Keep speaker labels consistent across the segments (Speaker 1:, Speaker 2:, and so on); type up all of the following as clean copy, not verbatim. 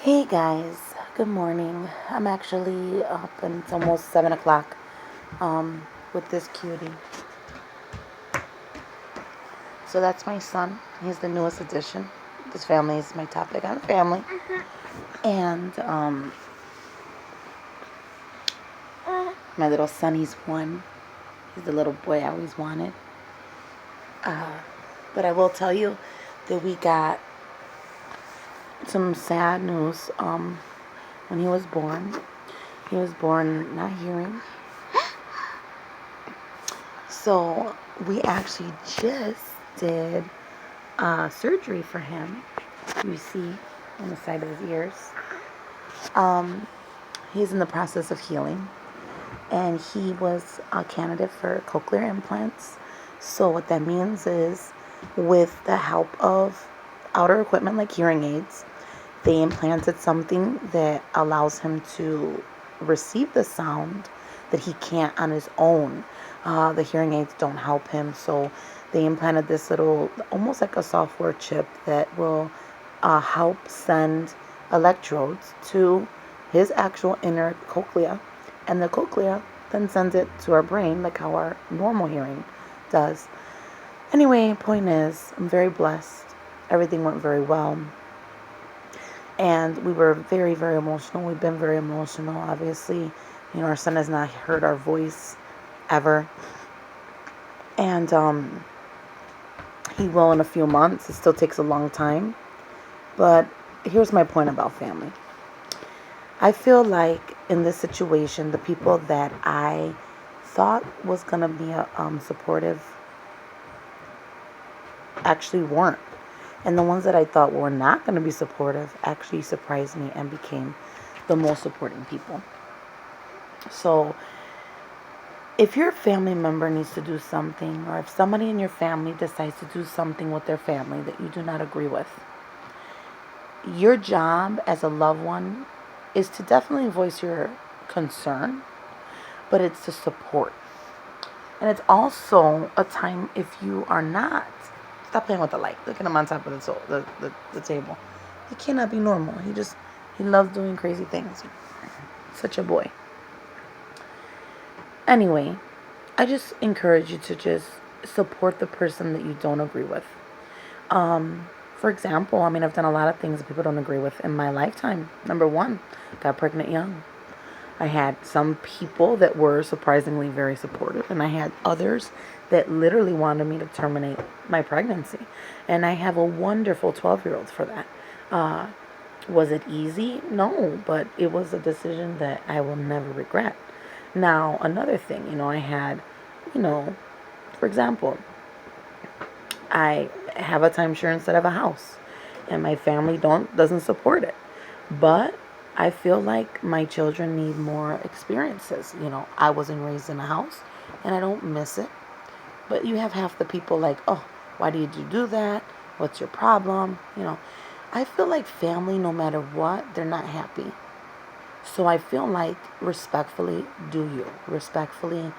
Speaker 1: Hey guys, good morning. I'm actually up and it's almost 7 o'clock with this cutie. So that's my son. He's the newest addition. This family is my topic on family. And my little son, he's one. He's the little boy I always wanted. But I will tell you that we got some sad news when he was born. He was born not hearing. So we actually just did surgery for him. You see on the side of his ears. Um, he's in the process of healing, and he was a candidate for cochlear implants. So what that means is, with the help of outer equipment like hearing aids, they implanted something that allows him to receive the sound that he can't on his own. The hearing aids don't help him, so they implanted this little, almost like a software chip that will help send electrodes to his actual inner cochlea, and the cochlea then sends it to our brain, like how our normal hearing does. Anyway, point is, I'm very blessed. Everything went very well. And we were very, very emotional. We've been very emotional, obviously. Our son has not heard our voice ever. And he will in a few months. It still takes a long time. But here's my point about family. I feel like in this situation, the people that I thought was going to be supportive actually weren't. And the ones that I thought were not going to be supportive actually surprised me and became the most supporting people. So if your family member needs to do something, or if somebody in your family decides to do something with their family that you do not agree with, your job as a loved one is to definitely voice your concern, but it's to support. And it's also a time, if you are not, stop playing with the light. Look at him on top of the table. He cannot be normal. He loves doing crazy things. Such a boy. Anyway, I just encourage you to just support the person that you don't agree with. For example, I've done a lot of things that people don't agree with in my lifetime. Number one, got pregnant young. I had some people that were surprisingly very supportive, and I had others that literally wanted me to terminate my pregnancy. And I have a wonderful 12-year-old for that. Was it easy? No, but it was a decision that I will never regret. Now, another thing, I had, for example, I have a timeshare instead of a house, and my family doesn't support it. But I feel like my children need more experiences. I wasn't raised in a house, and I don't miss it. But you have half the people like, oh, why did you do that? What's your problem? I feel like family, no matter what, they're not happy. So I feel like respectfully do you. Respectfully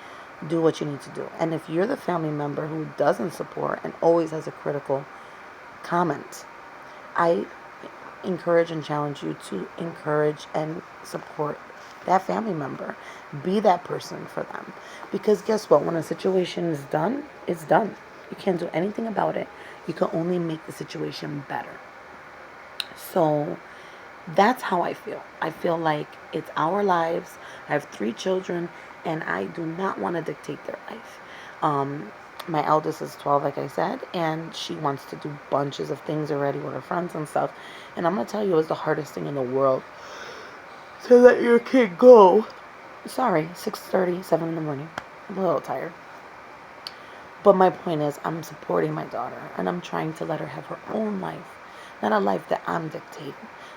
Speaker 1: do what you need to do. And if you're the family member who doesn't support and always has a critical comment, I encourage and challenge you to encourage and support that family member. Be that person for them. Because guess what? When a situation is done, it's done. You can't do anything about it. You can only make the situation better. So that's how I feel. I feel like it's our lives. I have 3 children, and I do not want to dictate their life. My eldest is 12, like I said, and she wants to do bunches of things already with her friends and stuff. And I'm going to tell you, it's the hardest thing in the world to let your kid go. Sorry, 6:30, 7 in the morning. I'm a little tired. But my point is, I'm supporting my daughter, and I'm trying to let her have her own life, not a life that I'm dictating.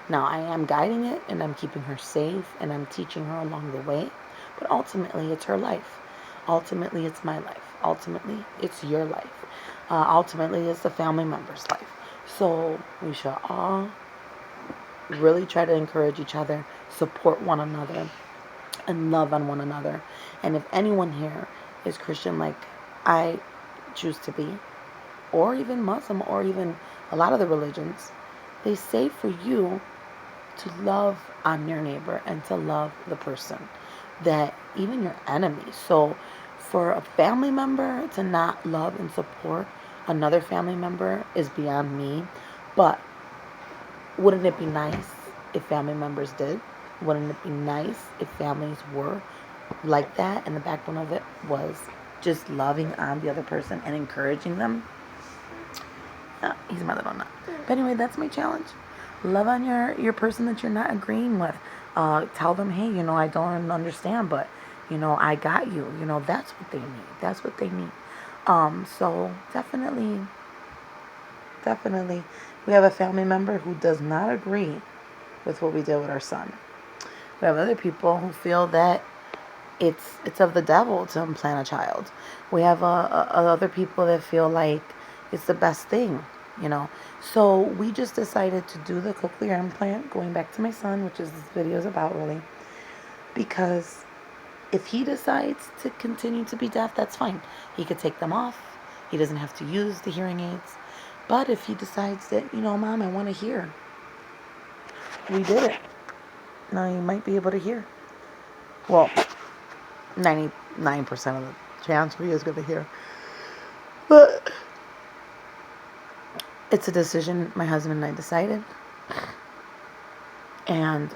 Speaker 1: Now, I am guiding it, and I'm keeping her safe, and I'm teaching her along the way. But ultimately, it's her life. Ultimately, it's my life. Ultimately, it's your life. Ultimately, it's the family member's life. So we should all really try to encourage each other, support one another, and love on one another. And if anyone here is Christian like I choose to be, or even Muslim, or even a lot of the religions, they say for you to love on your neighbor and to love the person that even your enemy. So for a family member to not love and support another family member is beyond me. But wouldn't it be nice if family members did? Wouldn't it be nice if families were like that and the backbone of it was just loving on the other person and encouraging them? He's my little nut. But anyway, that's my challenge. Love on your person that you're not agreeing with. Tell them, hey, I don't understand, but I got you. That's what they need. That's what they need. So definitely, we have a family member who does not agree with what we did with our son. We have other people who feel that it's of the devil to implant a child. We have other people that feel like it's the best thing, So we just decided to do the cochlear implant, going back to my son, which is this video is about really, because if he decides to continue to be deaf, that's fine. He could take them off. He doesn't have to use the hearing aids. But if he decides that, Mom, I want to hear, we did it. Now you might be able to hear. Well, 99% of the chance he is going to hear. But it's a decision my husband and I decided. And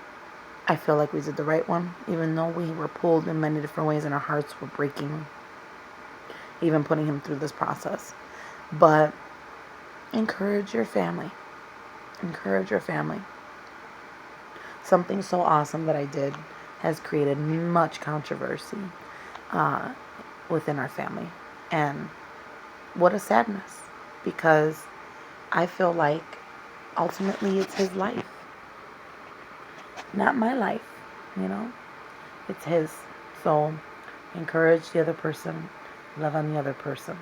Speaker 1: I feel like we did the right one, even though we were pulled in many different ways and our hearts were breaking, even putting him through this process. But encourage your family. Encourage your family. Something so awesome that I did has created much controversy within our family. And what a sadness, because I feel like ultimately it's his life, not my life, It's his. So encourage the other person, love on the other person.